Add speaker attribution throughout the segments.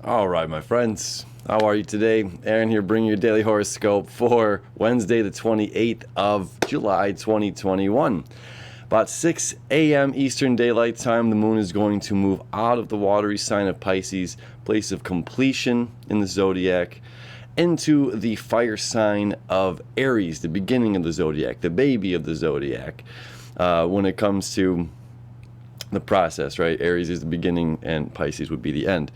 Speaker 1: All right, my friends. How are you today? Aaron here, bringing your daily horoscope for Wednesday, the 28th of July, 2021. About 6 a.m. Eastern Daylight Time, the moon is going to move out of the watery sign of Pisces, place of completion in the zodiac, into the fire sign of Aries, the beginning of the zodiac, the baby of the zodiac. When it comes to the process, right? Aries is the beginning and Pisces would be the end.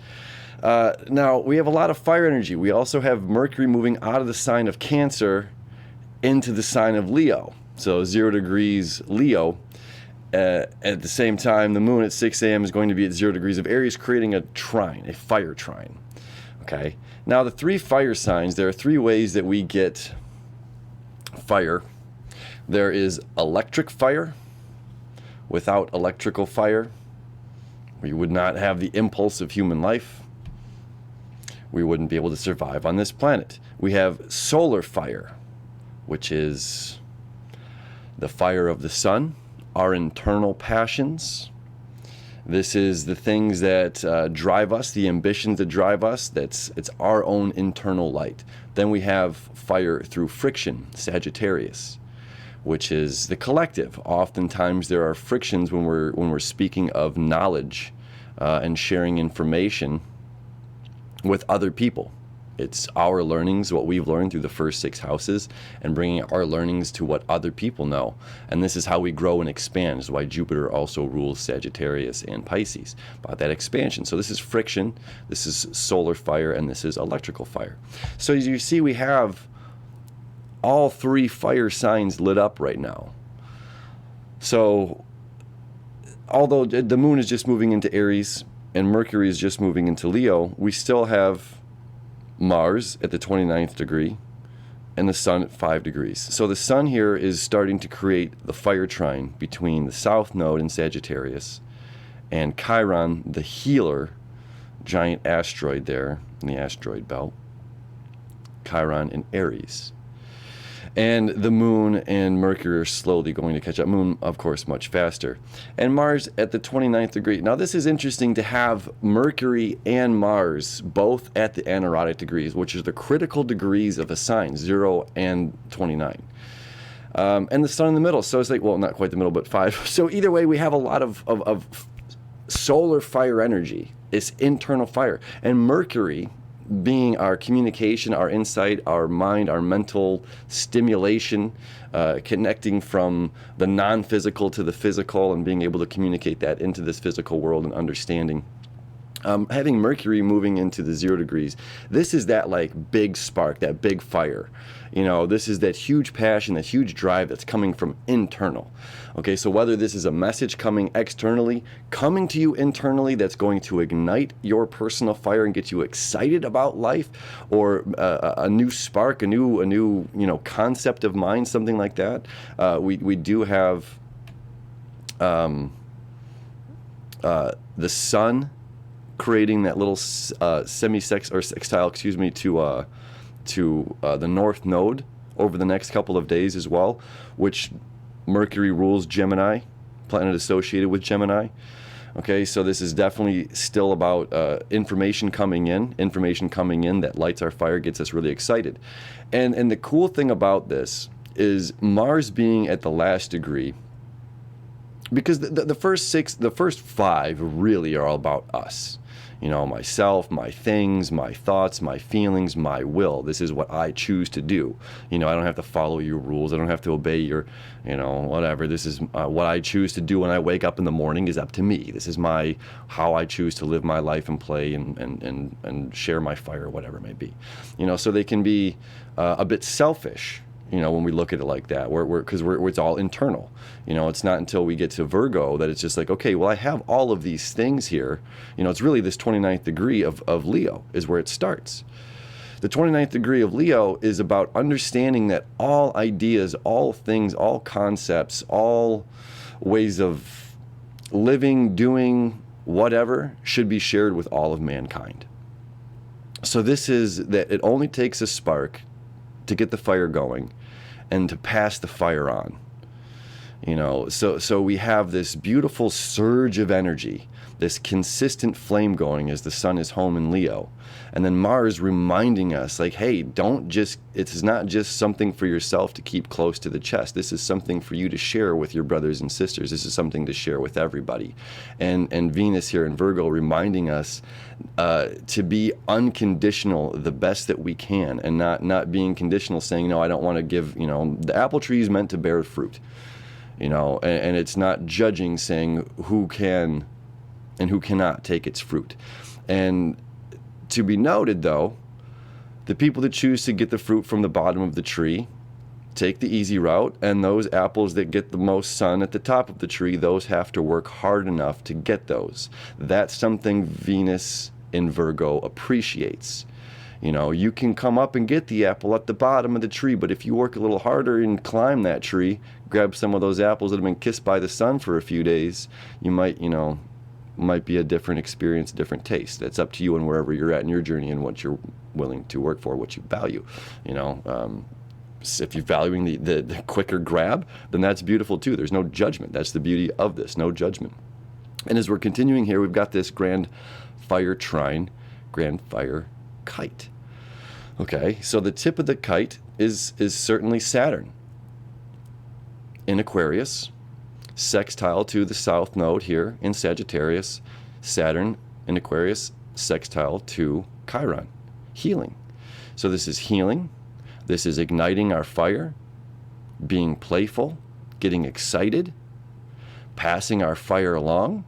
Speaker 1: Now, we have a lot of fire energy. We also have Mercury moving out of the sign of Cancer into the sign of Leo. So 0 degrees Leo. At the same time, the moon at 6 a.m. is going to be at 0 degrees of Aries, creating a trine, a fire trine. Okay. Now, the three fire signs, there are three ways that we get fire. There is electric fire. Without electrical fire, we would not have the impulse of human life. We wouldn't be able to survive on this planet. We have solar fire, which is the fire of the sun, our internal passions. This is the things that drive us, the ambitions that drive us. It's our own internal light. Then we have fire through friction, Sagittarius, which is the collective. Oftentimes there are frictions when we're speaking of knowledge and sharing information with other people. It's our learnings, what we've learned through the first 6 houses, and bringing our learnings to what other people know. And this is how we grow and expand. This is why Jupiter also rules Sagittarius and Pisces, about that expansion. So this is friction, this is solar fire, and this is electrical fire. So as you see, we have all three fire signs lit up right now. So although the moon is just moving into Aries and Mercury is just moving into Leo, we still have Mars at the 29th degree and the sun at 5 degrees. So the sun here is starting to create the fire trine between the south node in Sagittarius and Chiron, the healer, giant asteroid there in the asteroid belt. Chiron in Aries. And the moon and Mercury are slowly going to catch up. Moon, of course, much faster. And Mars at the 29th degree. Now, this is interesting to have Mercury and Mars both at the anaretic degrees, which are the critical degrees of a sign, 0 and 29. And the sun in the middle. So it's like, well, not quite the middle, but 5. So either way, we have a lot of solar fire energy. It's internal fire. And Mercury, being our communication, our insight, our mind, our mental stimulation, connecting from the non-physical to the physical and being able to communicate that into this physical world and understanding. Having Mercury moving into the 0 degrees, this is that like big spark, that big fire. You know, this is that huge passion, that huge drive that's coming from internal. Okay, so whether this is a message coming externally, coming to you internally, that's going to ignite your personal fire and get you excited about life, or a new spark, a new concept of mind, something like that. We do have the sun creating that little sextile, to the north node over the next couple of days as well, which Mercury rules Gemini, planet associated with Gemini. Okay, so this is definitely still about information coming in that lights our fire, gets us really excited. And the cool thing about this is Mars being at the last degree, because the first 5 really are all about us. You know, myself, my things, my thoughts, my feelings, my will. This is what I choose to do. You know, I don't have to follow your rules. I don't have to obey your, whatever. This is what I choose to do when I wake up in the morning is up to me. This is how I choose to live my life and play and share my fire, whatever it may be. You know, so they can be a bit selfish. You know, when we look at it like that, because it's all internal. You know, it's not until we get to Virgo that it's just like, okay, well, I have all of these things here. You know, it's really this 29th degree of Leo is where it starts. The 29th degree of Leo is about understanding that all ideas, all things, all concepts, all ways of living, doing, whatever, should be shared with all of mankind. So this is that it only takes a spark to get the fire going and to pass the fire on. You know, so we have this beautiful surge of energy this consistent flame going as the sun is home in Leo. And then Mars reminding us, like, hey, it's not just something for yourself to keep close to the chest. This is something for you to share with your brothers and sisters. This is something to share with everybody. And Venus here in Virgo reminding us to be unconditional the best that we can, and not being conditional, saying, no, I don't want to give, the apple tree is meant to bear fruit, and it's not judging, saying who can and who cannot take its fruit. And to be noted, though, the people that choose to get the fruit from the bottom of the tree take the easy route, and those apples that get the most sun at the top of the tree, those have to work hard enough to get those. That's something Venus in Virgo appreciates. You can come up and get the apple at the bottom of the tree, but if you work a little harder and climb that tree, grab some of those apples that have been kissed by the sun for a few days, you might be a different experience, different taste. That's up to you and wherever you're at in your journey and what you're willing to work for, what you value. If you're valuing the quicker grab, then that's beautiful too. There's no judgment. That's the beauty of this, no judgment. And as we're continuing here, we've got this grand fire trine, grand fire kite. Okay, so the tip of the kite is certainly Saturn in Aquarius, sextile to the south node here in Sagittarius. Saturn in Aquarius, sextile to Chiron, healing. So this is healing. This is igniting our fire, being playful, getting excited, passing our fire along,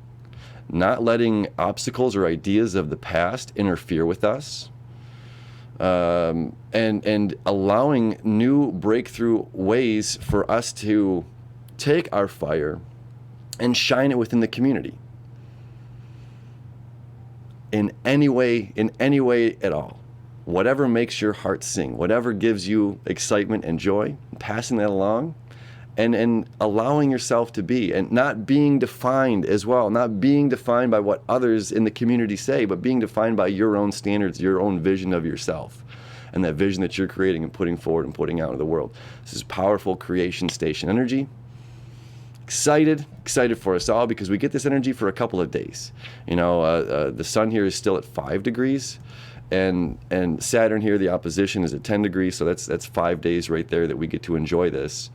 Speaker 1: not letting obstacles or ideas of the past interfere with us, and allowing new breakthrough ways for us to take our fire and shine it within the community in any way at all. Whatever makes your heart sing, whatever gives you excitement and joy, passing that along, and allowing yourself to be, and not being defined as well, not being defined by what others in the community say, but being defined by your own standards, your own vision of yourself, and that vision that you're creating and putting forward and putting out into the world. This is powerful creation station energy. Excited for us all, because we get this energy for a couple of days. The sun here is still at 5 degrees, and Saturn here, the opposition, is at 10 degrees, so that's 5 days right there that we get to enjoy this.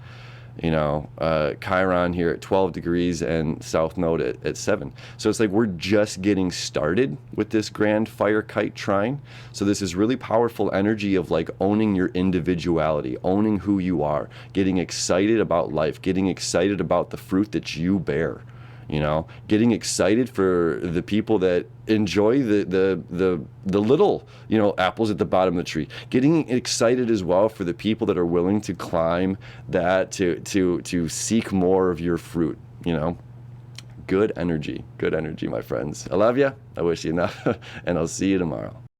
Speaker 1: Chiron here at 12 degrees and south node at 7. So it's like we're just getting started with this grand fire kite trine. So this is really powerful energy of like owning your individuality, owning who you are, getting excited about life, getting excited about the fruit that you bear. Getting excited for the people that enjoy the little, apples at the bottom of the tree. Getting excited as well for the people that are willing to climb that, to seek more of your fruit. Good energy, my friends. I love you. I wish you enough, and I'll see you tomorrow.